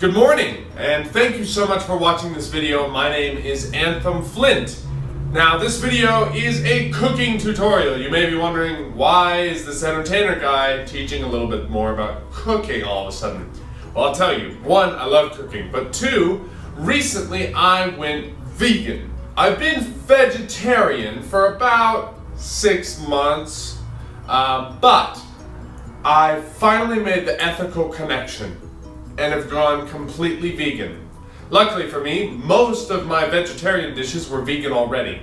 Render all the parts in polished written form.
Good morning, and thank you so much for watching this video. My name is Anthem Flint. Now, this video is a cooking tutorial. You may be wondering, why is this entertainer guy teaching a little bit more about cooking all of a sudden? Well, I'll tell you. One, I love cooking, but two, recently I went vegan. I've been vegetarian for about 6 months, but I finally made the ethical connection and have gone completely vegan. Luckily for me, most of my vegetarian dishes were vegan already.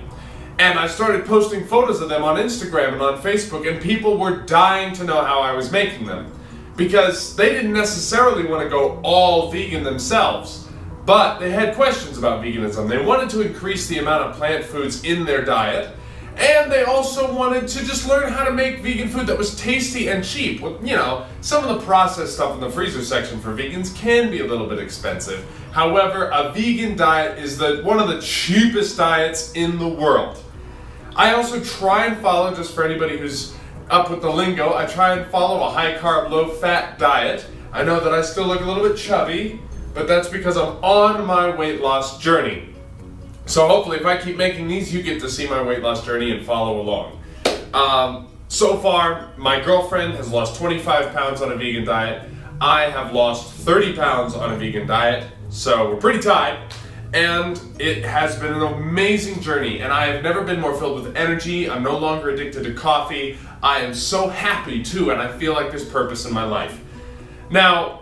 And I started posting photos of them on Instagram and on Facebook, and people were dying to know how I was making them. Because they didn't necessarily want to go all vegan themselves, but they had questions about veganism. They wanted to increase the amount of plant foods in their diet, and they also wanted to just learn how to make vegan food that was tasty and cheap. Well, you know, some of the processed stuff in the freezer section for vegans can be a little bit expensive. However, a vegan diet is one of the cheapest diets in the world. I also try and follow, just for anybody who's up with the lingo, I try and follow a high-carb, low-fat diet. I know that I still look a little bit chubby, but that's because I'm on my weight loss journey. So hopefully if I keep making these, you get to see my weight loss journey and follow along. So far, my girlfriend has lost 25 pounds on a vegan diet. I have lost 30 pounds on a vegan diet, so we're pretty tied. And it has been an amazing journey, and I have never been more filled with energy. I'm no longer addicted to coffee. I am so happy too, and I feel like there's purpose in my life. Now,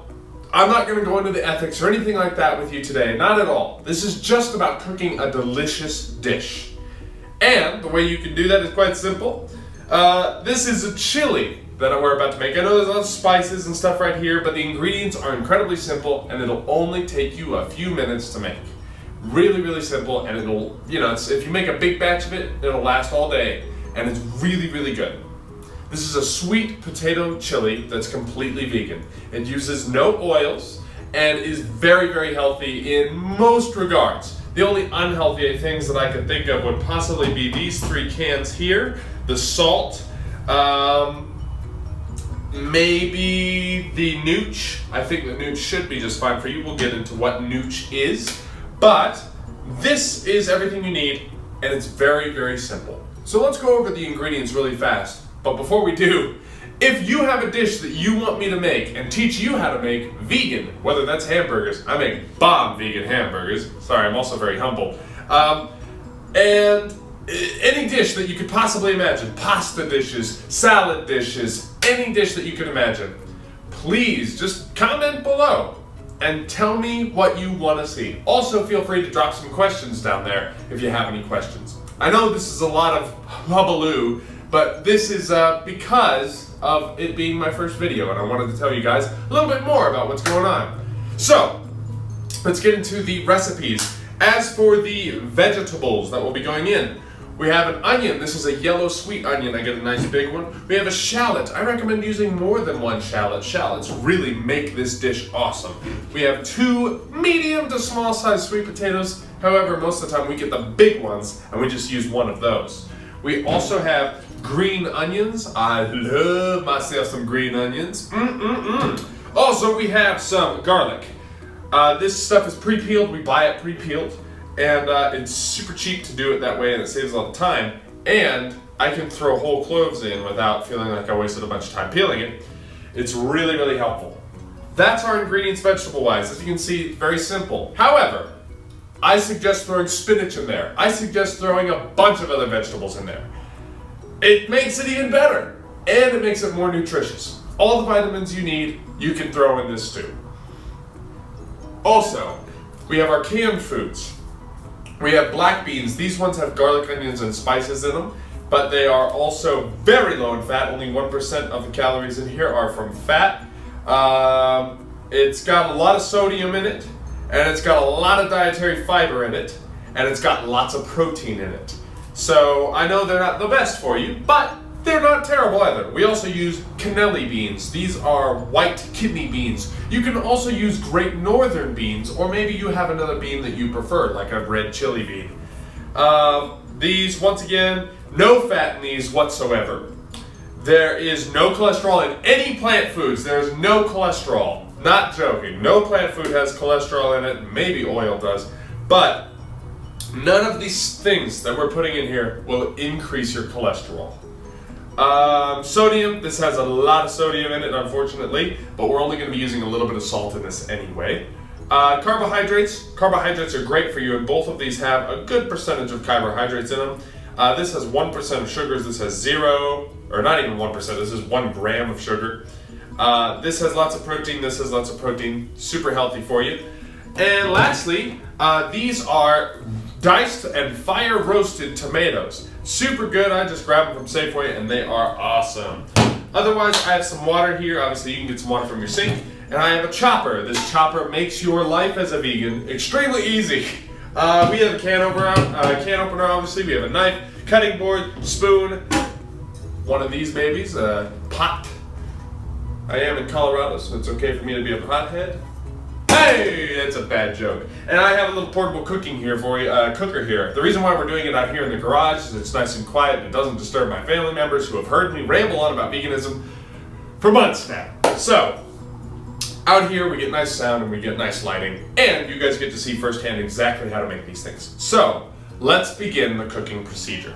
I'm not going to go into the ethics or anything like that with you today, not at all. This is just about cooking a delicious dish. And the way you can do that is quite simple. This is a chili that we're about to make. I know there's a lot of spices and stuff right here, but the ingredients are incredibly simple, and it'll only take you a few minutes to make. Really, really simple, and it'll, if you make a big batch of it, it'll last all day, and it's really, really good. This is a sweet potato chili that's completely vegan. It uses no oils and is very, very healthy in most regards. The only unhealthy things that I can think of would possibly be these 3 cans here, the salt, maybe the nooch. I think the nooch should be just fine for you. We'll get into what nooch is. But this is everything you need, and it's very, very simple. So let's go over the ingredients really fast. But before we do, if you have a dish that you want me to make and teach you how to make vegan, whether that's hamburgers, I make bomb vegan hamburgers. Sorry, I'm also very humble. And any dish that you could possibly imagine, pasta dishes, salad dishes, any dish that you could imagine, please just comment below and tell me what you want to see. Also, feel free to drop some questions down there if you have any questions. I know this is a lot of hullabaloo, but this is because of it being my first video, and I wanted to tell you guys a little bit more about what's going on. So, let's get into the recipes. As for the vegetables that will be going in, we have an onion. This is a yellow sweet onion. I get a nice big one. We have a shallot. I recommend using more than one shallot. Shallots really make this dish awesome. We have 2 medium to small size sweet potatoes. However, most of the time we get the big ones and we just use one of those. We also have green onions. I love myself some green onions. Also, we have some garlic. This stuff is pre-peeled. We buy it pre-peeled. And it's super cheap to do it that way, and it saves a lot of time. And I can throw whole cloves in without feeling like I wasted a bunch of time peeling it. It's really, really helpful. That's our ingredients vegetable-wise. As you can see, very simple. However, I suggest throwing spinach in there. I suggest throwing a bunch of other vegetables in there. It makes it even better, and it makes it more nutritious. All the vitamins you need, you can throw in this stew. Also, we have our canned foods. We have black beans. These ones have garlic, onions, and spices in them, but they are also very low in fat. Only 1% of the calories in here are from fat. It's got a lot of sodium in it, and it's got a lot of dietary fiber in it, and it's got lots of protein in it. So I know they're not the best for you, but they're not terrible either. We also use cannelli beans. These are white kidney beans. You can also use Great Northern beans, or maybe you have another bean that you prefer, like a red chili bean. These, once again, no fat in these whatsoever. There is no cholesterol in any plant foods. There is no cholesterol. Not joking. No plant food has cholesterol in it. Maybe oil does. But none of these things that we're putting in here will increase your cholesterol. Sodium, this has a lot of sodium in it, unfortunately, but we're only going to be using a little bit of salt in this anyway. Carbohydrates are great for you, and both of these have a good percentage of carbohydrates in them. This has 1% of sugars, this has 0, or not even 1%, this is 1 gram of sugar. This has lots of protein, this has lots of protein, super healthy for you. And lastly, these are diced and fire roasted tomatoes. Super good, I just grabbed them from Safeway and they are awesome. Otherwise, I have some water here, obviously you can get some water from your sink. And I have a chopper. This chopper makes your life as a vegan extremely easy. We have a can opener, obviously. We have a knife, cutting board, spoon, one of these babies, a pot. I am in Colorado, so it's okay for me to be a pothead. Hey, that's a bad joke. And I have a little portable cooking here for you, cooker here. The reason why we're doing it out here in the garage is it's nice and quiet and it doesn't disturb my family members who have heard me ramble on about veganism for months now. So, out here we get nice sound and we get nice lighting, and you guys get to see firsthand exactly how to make these things. So, let's begin the cooking procedure.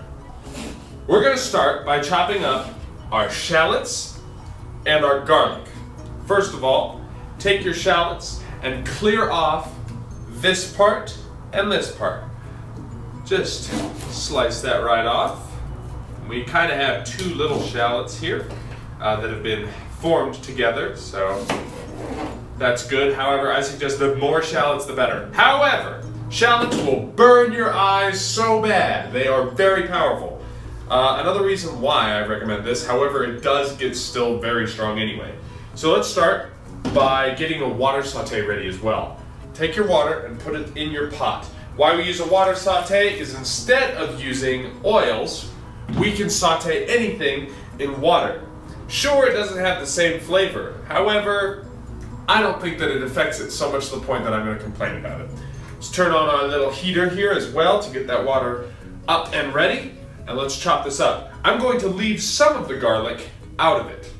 We're going to start by chopping up our shallots and our garlic. First of all, take your shallots and clear off this part and this part. Just slice that right off. We kind of have 2 little shallots here that have been formed together, so that's good. However, I suggest the more shallots, the better. However, shallots will burn your eyes so bad. They are very powerful. Another reason why I recommend this, however, it does get still very strong anyway. So let's start by getting a water saute ready as well. Take your water and put it in your pot. Why we use a water saute is instead of using oils, we can saute anything in water. Sure, it doesn't have the same flavor. However, I don't think that it affects it so much to the point that I'm going to complain about it. Let's turn on our little heater here as well to get that water up and ready. And let's chop this up. I'm going to leave some of the garlic out of it.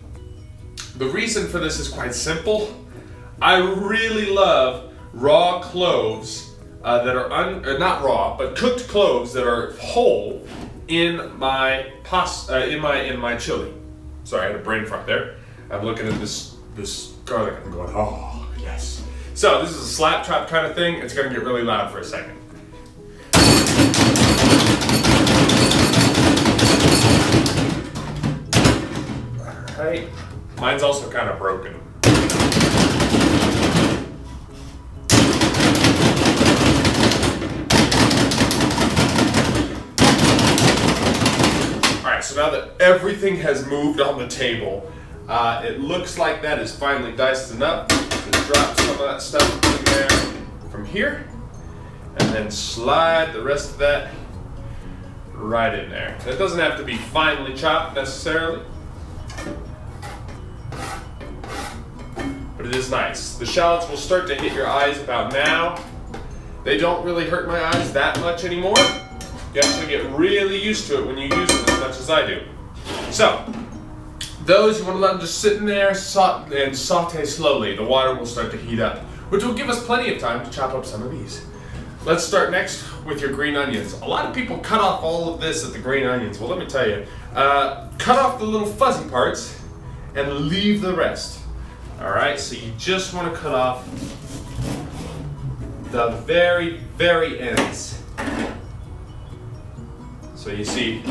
The reason for this is quite simple. I really love raw cloves that are not raw, but cooked cloves that are whole in my in my chili. Sorry, I had a brain fart there. I'm looking at this garlic and I'm going, oh yes. So this is a slap chop kind of thing. It's going to get really loud for a second. All right. Mine's also kind of broken. Alright, so now that everything has moved on the table, it looks like that is finally diced enough. Just drop some of that stuff in there from here, and then slide the rest of that right in there. It doesn't have to be finely chopped necessarily, but it is nice. The shallots will start to hit your eyes about now. They don't really hurt my eyes that much anymore. You actually get really used to it when you use them as much as I do. So, those you want to let them just sit in there and saute slowly. The water will start to heat up, which will give us plenty of time to chop up some of these. Let's start next with your green onions. A lot of people cut off all of this at the green onions. Well, let me tell you, cut off the little fuzzy parts and leave the rest. All right, so you just want to cut off the very, very ends. So you see,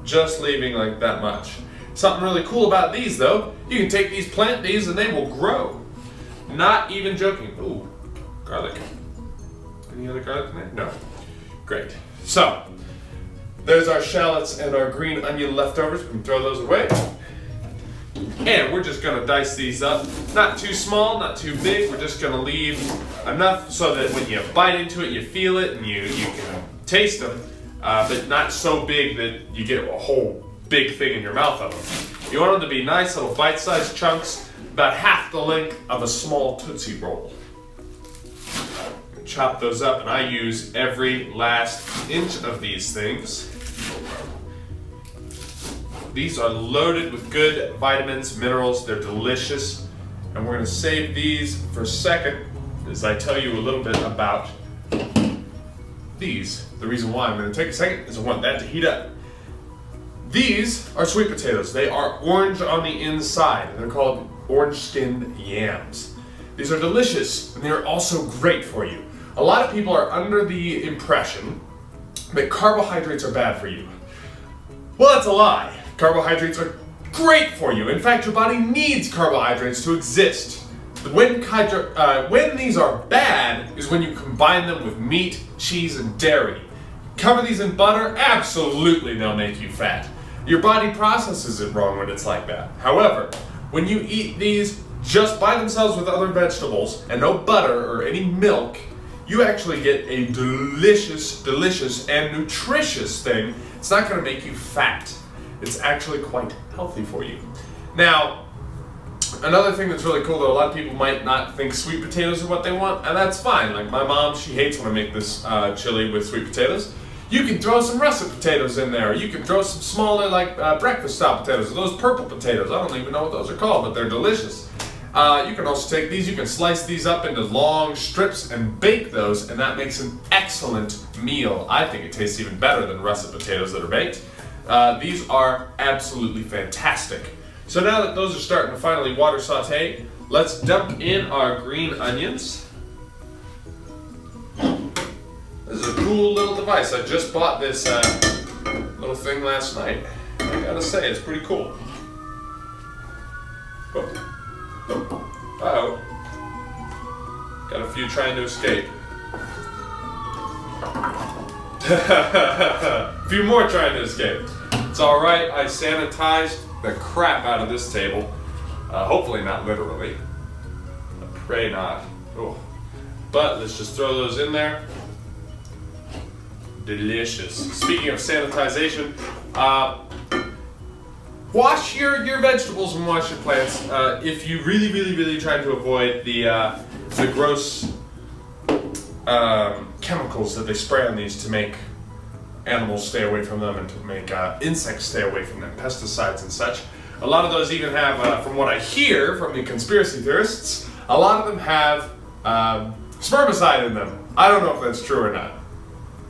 just leaving like that much. Something really cool about these though, you can take these, plant these, and they will grow. Not even joking. Ooh, garlic. Any other garlic in there? No. Great. So, there's our shallots and our green onion leftovers. We can throw those away. And we're just gonna dice these up. Not too small, not too big. We're just gonna leave enough so that when you bite into it, you feel it and you can taste them, but not so big that you get a whole big thing in your mouth of them. You want them to be nice little bite-sized chunks, about half the length of a small Tootsie Roll. Chop those up, and I use every last inch of these things. These are loaded with good vitamins, minerals. They're delicious. And we're gonna save these for a second as I tell you a little bit about these. The reason why I'm gonna take a second is I want that to heat up. These are sweet potatoes. They are orange on the inside. They're called orange-skinned yams. These are delicious, and they're also great for you. A lot of people are under the impression that carbohydrates are bad for you. Well, that's a lie. Carbohydrates are great for you. In fact, your body needs carbohydrates to exist. When these are bad is when you combine them with meat, cheese, and dairy. Cover these in butter, absolutely they'll make you fat. Your body processes it wrong when it's like that. However, when you eat these just by themselves with other vegetables and no butter or any milk, you actually get a delicious, delicious, and nutritious thing. It's not going to make you fat. It's actually quite healthy for you. Now, another thing that's really cool that a lot of people might not think sweet potatoes are what they want, and that's fine. Like my mom, she hates when I make this chili with sweet potatoes. You can throw some russet potatoes in there. You can throw some smaller, like breakfast style potatoes, or those purple potatoes. I don't even know what those are called, but they're delicious. You can also take these, you can slice these up into long strips and bake those, and that makes an excellent meal. I think it tastes even better than russet potatoes that are baked. These are absolutely fantastic. So now that those are starting to finally water saute, let's dump in our green onions. This is a cool little device. I just bought this little thing last night. I gotta say, it's pretty cool. Uh-oh. Got a few trying to escape. A few more trying to escape. It's alright, I sanitized the crap out of this table. Hopefully not literally. I pray not. Oh. But let's just throw those in there. Delicious. Speaking of sanitization, wash your vegetables and wash your plants. If you really try to avoid the gross chemicals that they spray on these to make animals stay away from them and to make insects stay away from them, pesticides and such. A lot of those even have, from what I hear from the conspiracy theorists, a lot of them have spermicide in them. I don't know if that's true or not.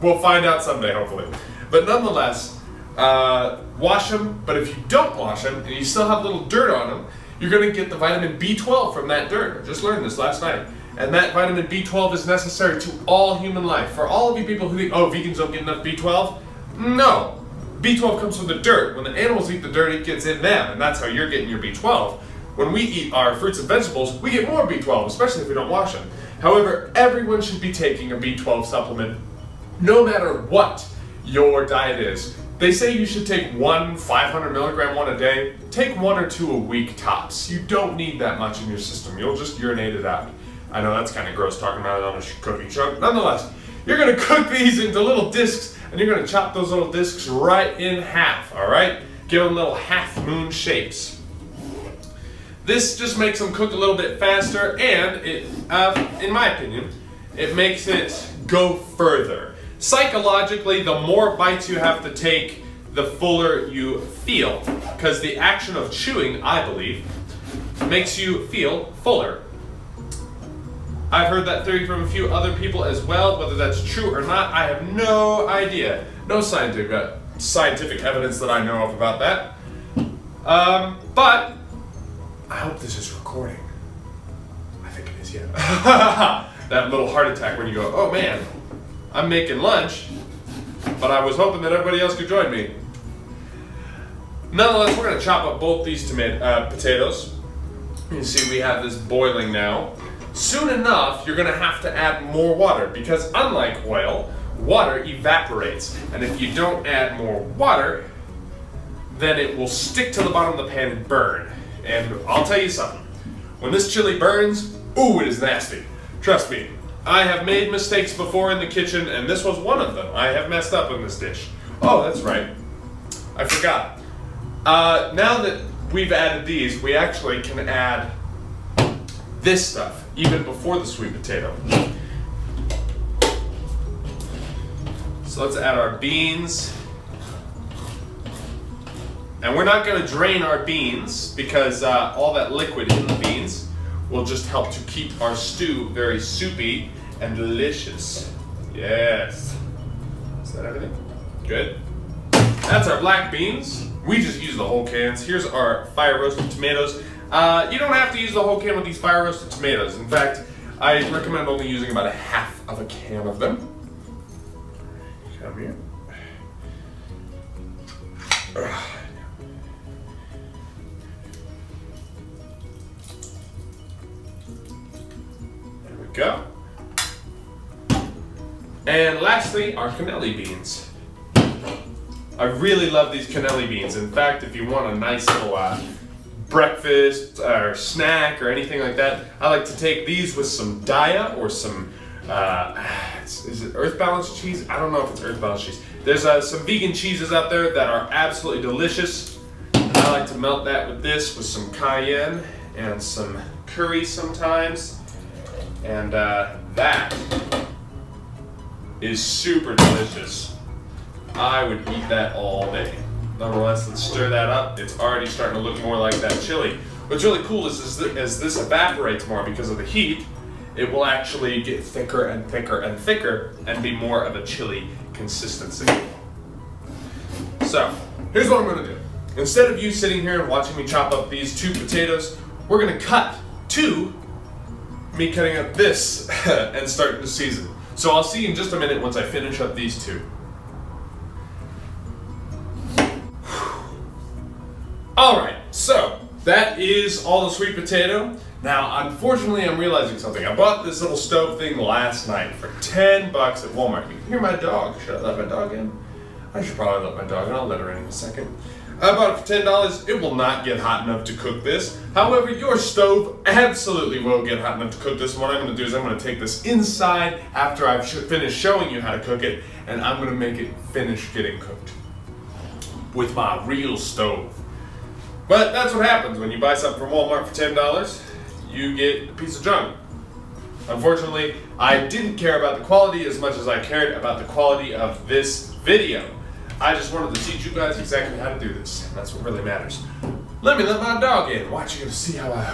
We'll find out someday, hopefully. But nonetheless, wash them, but if you don't wash them and you still have little dirt on them, you're going to get the vitamin B12 from that dirt. I just learned this last night. And that vitamin B12 is necessary to all human life. For all of you people who think, oh, vegans don't get enough B12, no. B12 comes from the dirt. When the animals eat the dirt, it gets in them, and that's how you're getting your B12. When we eat our fruits and vegetables, we get more B12, especially if we don't wash them. However, everyone should be taking a B12 supplement, no matter what your diet is. They say you should take one 500 milligram one a day. Take 1 or 2 a week tops. You don't need that much in your system. You'll just urinate it out. I know that's kind of gross talking about it on a cooking show. Nonetheless, you're going to cook these into little discs, and you're going to chop those little discs right in half, all right? Give them little half-moon shapes. This just makes them cook a little bit faster, and it, in my opinion, it makes it go further. Psychologically, the more bites you have to take, the fuller you feel, because the action of chewing, I believe, makes you feel fuller. I've heard that theory from a few other people as well. Whether that's true or not, I have no idea. No scientific evidence that I know of about that. But I hope this is recording. I think it is, yeah. That little heart attack when you go, oh man, I'm making lunch, but I was hoping that everybody else could join me. Nonetheless, we're going to chop up both these potatoes. You can see we have this boiling now. Soon enough, you're going to have to add more water because unlike oil, water evaporates. And if you don't add more water, then it will stick to the bottom of the pan and burn. And I'll tell you something. When this chili burns, ooh, it is nasty. Trust me. I have made mistakes before in the kitchen, and this was one of them. I have messed up in this dish. Oh, that's right. I forgot. Now that we've added these, we actually can add this stuff, even before the sweet potato. So let's add our beans. And we're not going to drain our beans because all that liquid in the beans will just help to keep our stew very soupy and delicious. Yes. Is that everything? Good. That's our black beans. We just use the whole cans. Here's our fire roasted tomatoes. You don't have to use the whole can with these fire roasted tomatoes. In fact, I recommend only using about a half of a can of them. Come here. There we go. And lastly, our cannelli beans. I really love these cannelli beans. In fact, if you want a nice little breakfast or snack or anything like that, I like to take these with some Daiya or some, is it Earth Balance cheese? I don't know if it's Earth Balance cheese. There's some vegan cheeses out there that are absolutely delicious. I like to melt that with this, with some cayenne and some curry sometimes. And that is super delicious. I would eat that all day. Nonetheless, let's stir that up. It's already starting to look more like that chili. What's really cool is as this evaporates more because of the heat, it will actually get thicker and thicker and thicker and be more of a chili consistency. So, here's what I'm gonna do. Instead of you sitting here and watching me chop up these 2 potatoes, we're gonna cut to me cutting up this and starting to season. So I'll see you in just a minute once I finish up these 2. Alright, so that is all the sweet potato. Now, unfortunately, I'm realizing something. I bought this little stove thing last night for $10 at Walmart. You can hear my dog. Should I let my dog in? I should probably let my dog in. I'll let her in a second. I bought it for $10. It will not get hot enough to cook this. However, your stove absolutely will get hot enough to cook this. What I'm going to do is I'm going to take this inside after I've finished showing you how to cook it, and I'm going to make it finish getting cooked with my real stove. But that's what happens when you buy something from Walmart for $10. You get a piece of junk. Unfortunately, I didn't care about the quality as much as I cared about the quality of this video. I just wanted to teach you guys exactly how to do this. That's what really matters. Let me let my dog in. Watch, you're gonna see how I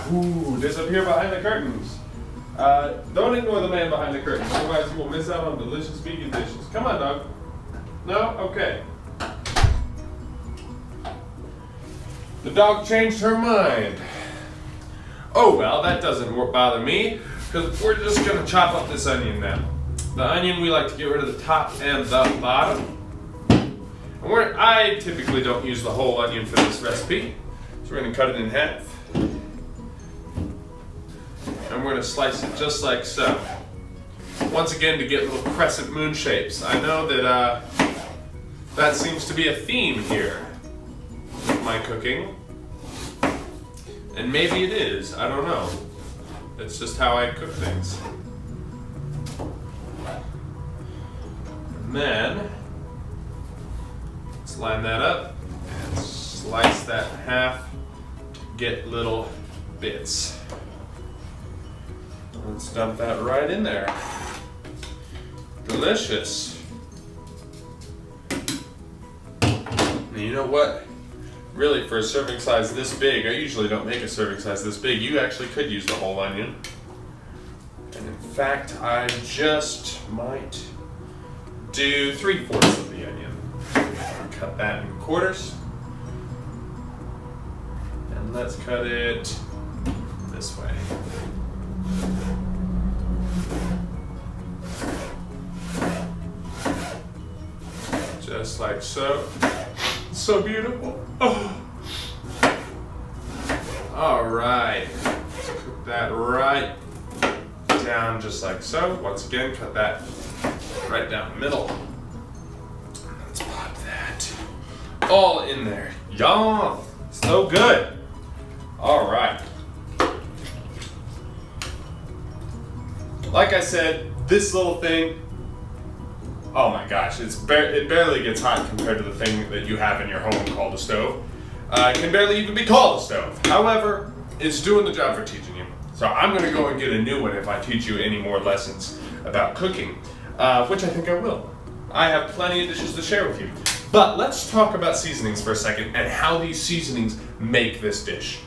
disappear behind the curtains. Don't ignore the man behind the curtains, otherwise you will miss out on delicious vegan dishes. Come on, dog. No? Okay. The dog changed her mind. Oh well, that doesn't bother me, because we're just gonna chop up this onion now. The onion, we like to get rid of the top and the bottom. And I typically don't use the whole onion for this recipe, so we're gonna cut it in half. And we're gonna slice it just like so. Once again, to get little crescent moon shapes. I know that that seems to be a theme here with my cooking. And maybe it is, I don't know. It's just how I cook things. And then, let's line that up and slice that in half to get little bits. Let's dump that right in there. Delicious. And you know what? Really, for a serving size this big, I usually don't make a serving size this big. You actually could use the whole onion. And in fact, I just might do 3/4 of the onion. Cut that in quarters. And let's cut it this way. Just like so. So beautiful. Oh. All right. Let's cook that right down just like so. Once again, cut that right down the middle. Let's pop that all in there. Yum. So good. All right. Like I said, this little thing, oh my gosh, it barely gets hot compared to the thing that you have in your home called a stove. It can barely even be called a stove. However, it's doing the job for teaching you. So I'm gonna go and get a new one if I teach you any more lessons about cooking, which I think I will. I have plenty of dishes to share with you. But let's talk about seasonings for a second and how these seasonings make this dish.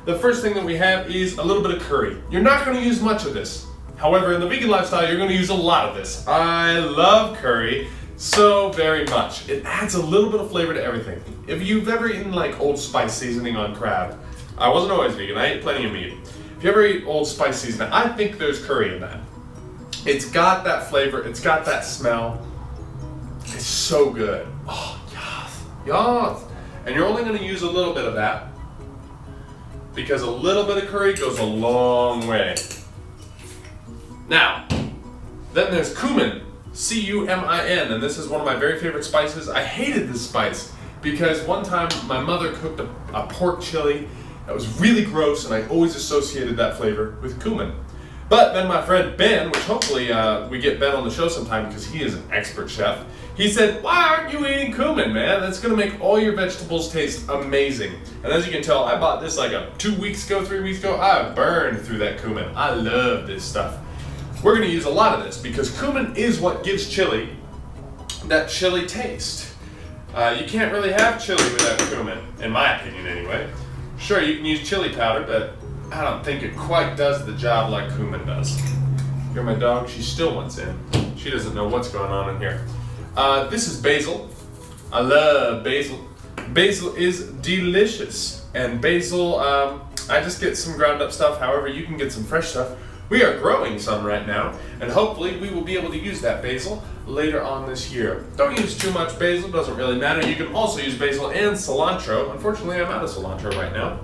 the first thing that we have is a little bit of curry. You're not going to use much of this. However, in the vegan lifestyle, you're going to use a lot of this. I love curry so very much. It adds a little bit of flavor to everything. If you've ever eaten like Old Spice seasoning on crab, I wasn't always vegan, I ate plenty of meat. If you ever eat Old Spice seasoning, I think there's curry in that. It's got that flavor, it's got that smell. It's so good. Oh, yes, yes. And you're only going to use a little bit of that because a little bit of curry goes a long way. Now, then there's cumin, C-U-M-I-N, and this is one of my very favorite spices. I hated this spice because one time my mother cooked a pork chili that was really gross, and I always associated that flavor with cumin. But then my friend Ben, which hopefully we get Ben on the show sometime because he is an expert chef, he said, why aren't you eating cumin, man? That's gonna make all your vegetables taste amazing. And as you can tell, I bought this like 2 weeks ago, 3 weeks ago. I burned through that cumin. I love this stuff. We're gonna use a lot of this because cumin is what gives chili that chili taste. You can't really have chili without cumin, in my opinion anyway. Sure, you can use chili powder, but I don't think it quite does the job like cumin does. Hear my dog? She still wants in. She doesn't know what's going on in here. This is basil. I love basil. Basil is delicious. And basil, I just get some ground up stuff. However, you can get some fresh stuff. We are growing some right now, and hopefully we will be able to use that basil later on this year. Don't use too much basil, doesn't really matter. You can also use basil and cilantro. Unfortunately, I'm out of cilantro right now.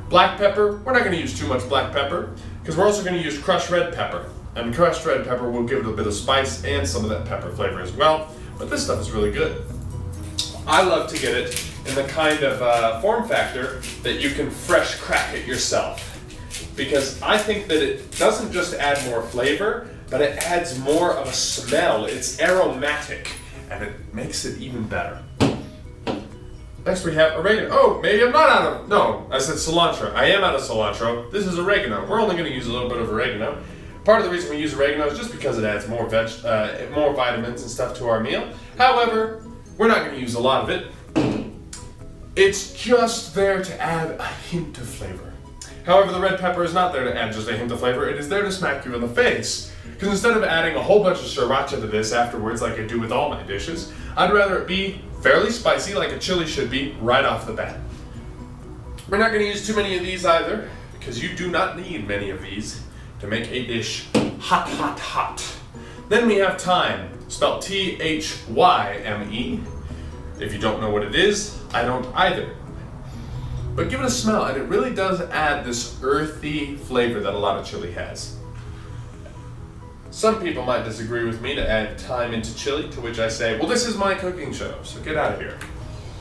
Black pepper, we're not going to use too much black pepper because we're also going to use crushed red pepper. And crushed red pepper will give it a bit of spice and some of that pepper flavor as well. But this stuff is really good. I love to get it in the kind of form factor that you can fresh crack it yourself. Because I think that it doesn't just add more flavor, but it adds more of a smell. It's aromatic, and it makes it even better. Next we have oregano. Oh, maybe I'm not out of, no, I said cilantro. I am out of cilantro. This is oregano. We're only going to use a little bit of oregano. Part of the reason we use oregano is just because it adds more more vitamins and stuff to our meal. However, we're not going to use a lot of it. It's just there to add a hint of flavor. However, the red pepper is not there to add just a hint of flavor. It is there to smack you in the face. Because instead of adding a whole bunch of sriracha to this afterwards like I do with all my dishes, I'd rather it be fairly spicy like a chili should be right off the bat. We're not going to use too many of these either, because you do not need many of these to make a dish hot, hot, hot. Then we have thyme, spelled T-H-Y-M-E. If you don't know what it is, I don't either. But give it a smell, and it really does add this earthy flavor that a lot of chili has. Some people might disagree with me to add thyme into chili, to which I say, well, this is my cooking show, so get out of here.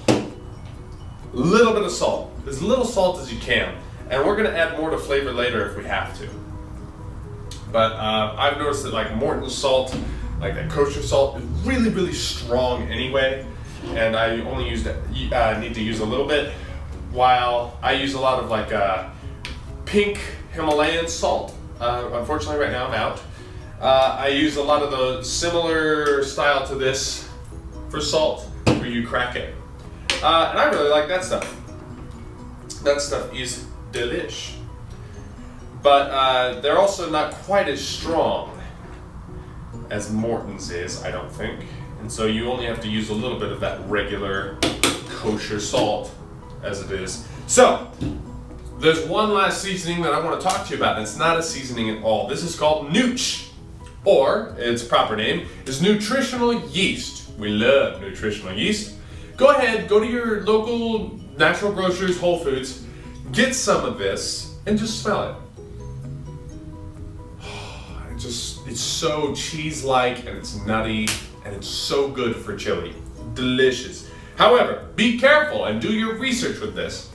A little bit of salt, as little salt as you can, and we're gonna add more to flavor later if we have to. But I've noticed that like Morton's salt, like that kosher salt, is really, really strong anyway, and I only need to use a little bit, while I use a lot of like pink Himalayan salt. Unfortunately right now I'm out. I use a lot of the similar style to this for salt, where you crack it. And I really like that stuff. That stuff is delish. But they're also not quite as strong as Morton's is, I don't think. And so you only have to use a little bit of that regular kosher salt as it is. So, there's one last seasoning that I want to talk to you about, and it's not a seasoning at all. This is called nooch, or its proper name is nutritional yeast. We love nutritional yeast. Go ahead, go to your local natural grocers, Whole Foods, get some of this, and just smell it. It's so cheese-like, and it's nutty, and it's so good for chili. Delicious. However, be careful and do your research with this.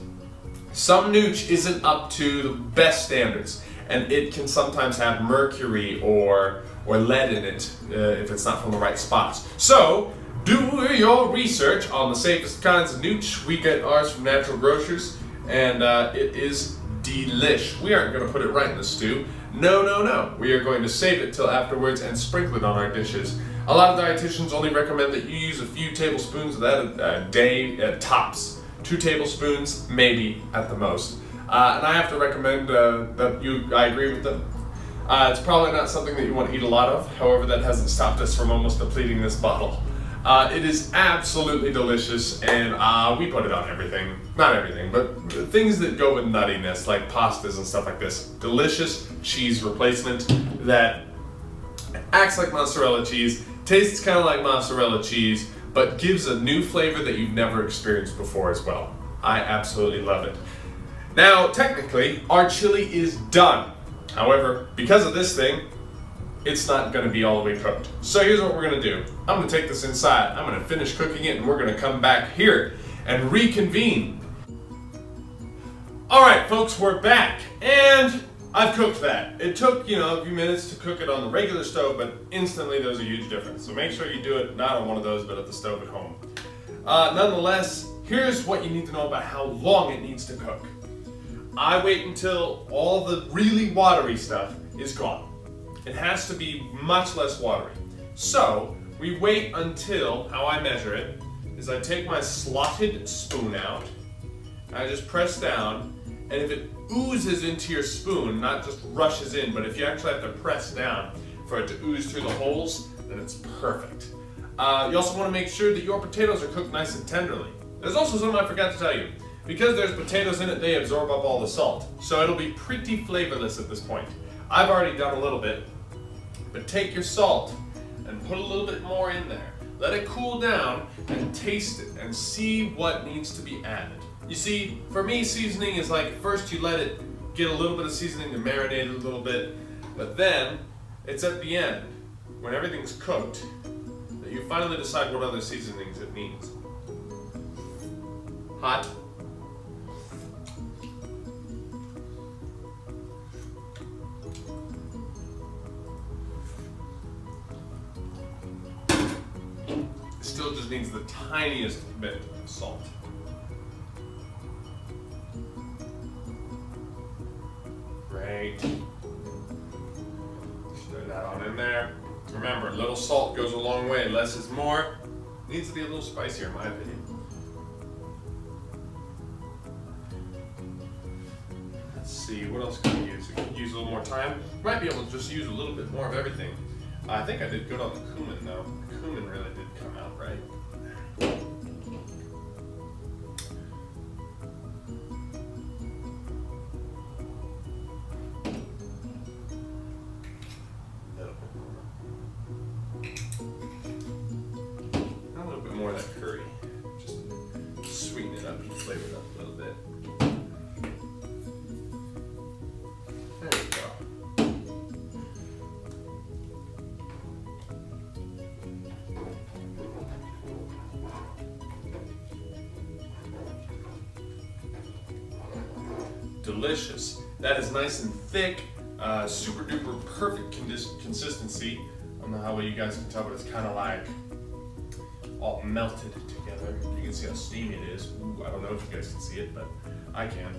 Some nooch isn't up to the best standards, and it can sometimes have mercury or lead in it if it's not from the right spots. So, do your research on the safest kinds of nooch. We get ours from Natural Grocers, and it is delish. We aren't going to put it right in the stew. No, no, no. We are going to save it till afterwards and sprinkle it on our dishes. A lot of dietitians only recommend that you use a few tablespoons of that a day at tops. 2 tablespoons, maybe at the most. And I have to recommend that I agree with them. It's probably not something that you want to eat a lot of. However, that hasn't stopped us from almost depleting this bottle. It is absolutely delicious, and we put it on everything. Not everything, but things that go with nuttiness, like pastas and stuff like this. Delicious cheese replacement that acts like mozzarella cheese, tastes kind of like mozzarella cheese, but gives a new flavor that you've never experienced before as well. I absolutely love it. Now, technically, our chili is done. However, because of this thing, it's not going to be all the way cooked. So here's what we're going to do. I'm going to take this inside, I'm going to finish cooking it, and we're going to come back here and reconvene. Alright folks, we're back, and I've cooked that. It took, a few minutes to cook it on the regular stove, but instantly there's a huge difference. So make sure you do it not on one of those, but at the stove at home. Nonetheless, here's what you need to know about how long it needs to cook. I wait until all the really watery stuff is gone. It has to be much less watery. So, we wait until, how I measure it, is I take my slotted spoon out, and I just press down, and if it oozes into your spoon, not just rushes in, but if you actually have to press down for it to ooze through the holes, then it's perfect. You also want to make sure that your potatoes are cooked nice and tenderly. There's also something I forgot to tell you. Because there's potatoes in it, they absorb up all the salt. So it'll be pretty flavorless at this point. I've already done a little bit, but take your salt and put a little bit more in there. Let it cool down and taste it and see what needs to be added. You see, for me, seasoning is like, first you let it get a little bit of seasoning to marinate a little bit, but then it's at the end, when everything's cooked, that you finally decide what other seasonings it needs. Hot. Still just needs the tiniest bit of salt. Great. Stir that on in there. Remember, little salt goes a long way. Less is more. Needs to be a little spicier in my opinion. Let's see, what else can we use? We could use a little more thyme. Might be able to just use a little bit more of everything. I think I did good on the cumin though. The cumin really did come out right. A little bit more of that curry. Just sweeten it up and flavor it up a little bit. There we go. Delicious. That is nice and thick, super duper perfect consistency. I don't know how well you guys can tell, but it's kind of like all melted together. You can see how steamy it is. Ooh, I don't know if you guys can see it, but I can.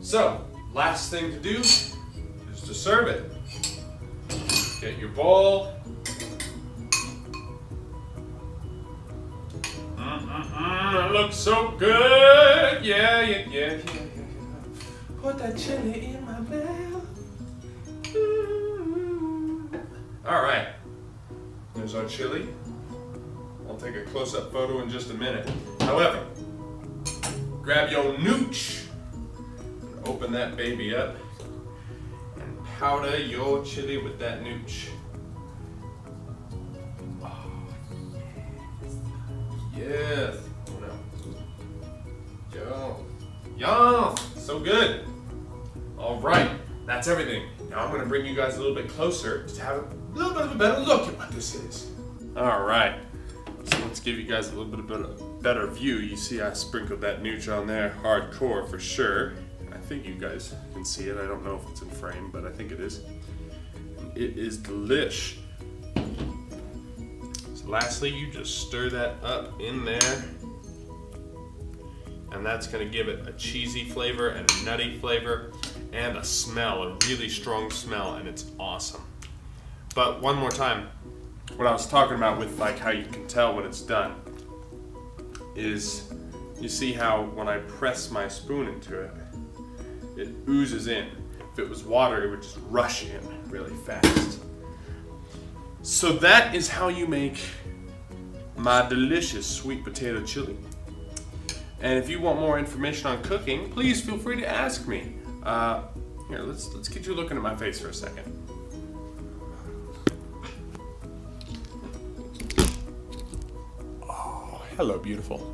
So, last thing to do is to serve it. Get your bowl. It looks so good. Yeah. Put that chili in my mouth. All right, there's our chili. I'll take a close-up photo in just a minute. However, grab your nooch, and open that baby up, and powder your chili with that nooch. Oh, yes. Oh, no. Yo, so good. All right, that's everything. Now I'm going to bring you guys a little bit closer to have a little bit of a better look at what this is. All right, so let's give you guys a little bit of a better view. You see I sprinkled that nooch on there hardcore for sure. I think you guys can see it. I don't know if it's in frame, but I think it is. It is delish. So lastly, you just stir that up in there. And that's going to give it a cheesy flavor and a nutty flavor and a smell, a really strong smell, and it's awesome. But one more time, what I was talking about with like how you can tell when it's done is you see how when I press my spoon into it, it oozes in. If it was water, it would just rush in really fast. So that is how you make my delicious sweet potato chili. And if you want more information on cooking, please feel free to ask me. Here, let's get you looking at my face for a second. Oh, hello, beautiful.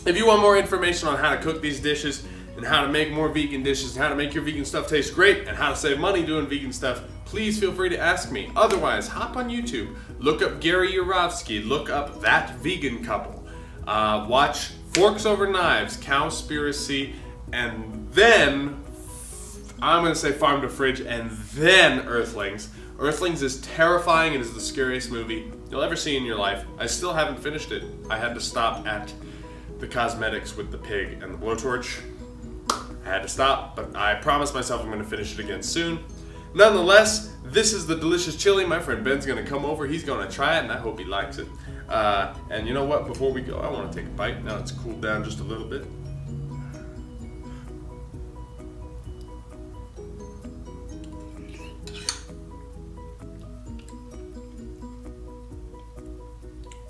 If you want more information on how to cook these dishes and how to make more vegan dishes and how to make your vegan stuff taste great and how to save money doing vegan stuff, please feel free to ask me. Otherwise, hop on YouTube, look up Gary Yourofsky, look up That Vegan Couple, watch Forks Over Knives, Cowspiracy, and then, I'm going to say Farm to Fridge, and then Earthlings. Earthlings is terrifying. It is the scariest movie you'll ever see in your life. I still haven't finished it. I had to stop at the cosmetics with the pig and the blowtorch. I had to stop, but I promised myself I'm going to finish it again soon. Nonetheless, this is the delicious chili. My friend Ben's going to come over. He's going to try it, and I hope he likes it. And you know what? Before we go, I want to take a bite. Now it's cooled down just a little bit.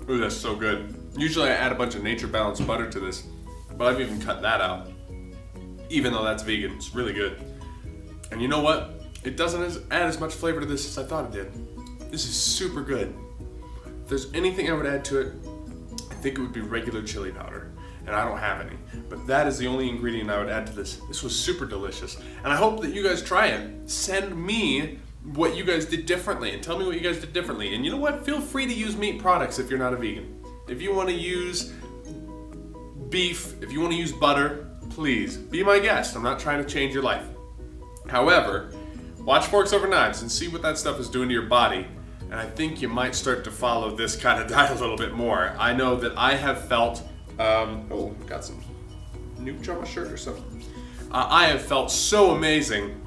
Ooh, that's so good. Usually I add a bunch of Nature Balanced butter to this, but I've even cut that out. Even though that's vegan, it's really good. And you know what? It doesn't add as much flavor to this as I thought it did. This is super good. If there's anything I would add to it, I think it would be regular chili powder. And I don't have any. But that is the only ingredient I would add to this. This was super delicious. And I hope that you guys try it. Send me what you guys did differently and tell me what you guys did differently. And you know what? Feel free to use meat products if you're not a vegan. If you want to use beef, if you want to use butter, please be my guest. I'm not trying to change your life. However, watch Forks Over Knives and see what that stuff is doing to your body. And I think you might start to follow this kind of diet a little bit more. I know that I have felt, got some nukes on my shirt or something. I have felt so amazing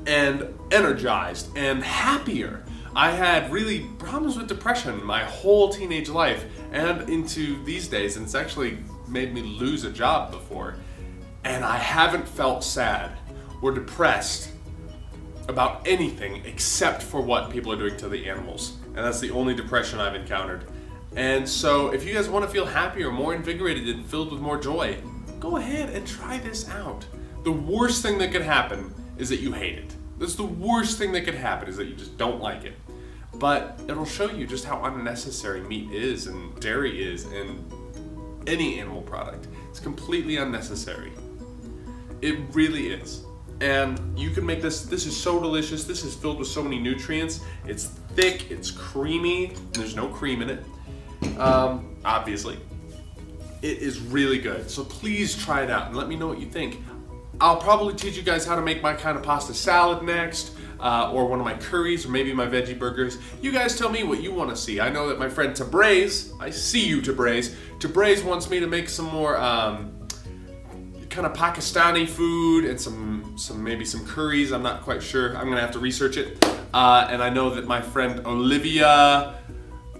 and energized and happier. I had really problems with depression my whole teenage life and into these days, and it's actually made me lose a job before. And I haven't felt sad or depressed about anything except for what people are doing to the animals. And that's the only depression I've encountered. And so if you guys want to feel happier, more invigorated, and filled with more joy, go ahead and try this out. The worst thing that could happen is that you hate it. That's the worst thing that could happen, is that you just don't like it. But it'll show you just how unnecessary meat is and dairy is and any animal product. It's completely unnecessary. It really is. And you can make this is so delicious. This is filled with so many nutrients. It's thick, it's creamy, and there's no cream in it, obviously. It is really good. So please try it out and let me know what you think. I'll probably teach you guys how to make my kind of pasta salad next, or one of my curries, or maybe my veggie burgers. You guys tell me what you want to see. I know that my friend Tabraze, I see you Tabraze. Tabraze wants me to make some more kind of Pakistani food and maybe some curries. I'm not quite sure. I'm gonna have to research it. And I know that my friend Olivia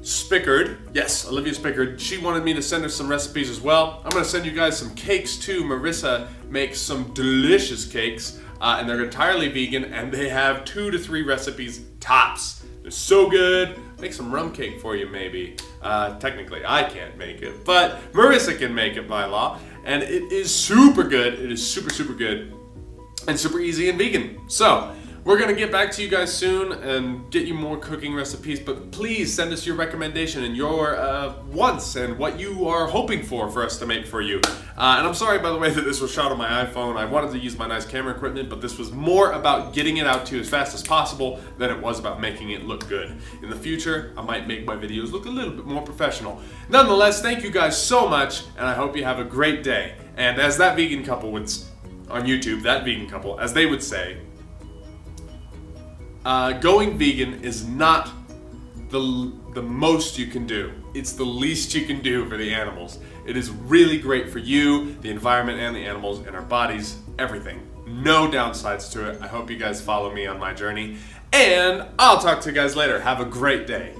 Spickard, yes, Olivia Spickard, she wanted me to send her some recipes as well. I'm gonna send you guys some cakes too. Marissa makes some delicious cakes, and they're entirely vegan, and they have 2 to 3 recipes tops. They're so good. Make some rum cake for you, maybe. Technically, I can't make it, but Marissa can make it by law, and it is super good. It is super, super good, and super easy and vegan. So, we're gonna get back to you guys soon and get you more cooking recipes, but please send us your recommendation and your wants and what you are hoping for us to make for you. And I'm sorry, by the way, that this was shot on my iPhone. I wanted to use my nice camera equipment, but this was more about getting it out to you as fast as possible than it was about making it look good. In the future, I might make my videos look a little bit more professional. Nonetheless, thank you guys so much, and I hope you have a great day. And as that vegan couple would, on YouTube, that vegan couple, as they would say, going vegan is not the most you can do. It's the least you can do for the animals. It is really great for you, the environment, and the animals, and our bodies, everything. No downsides to it. I hope you guys follow me on my journey, and I'll talk to you guys later. Have a great day.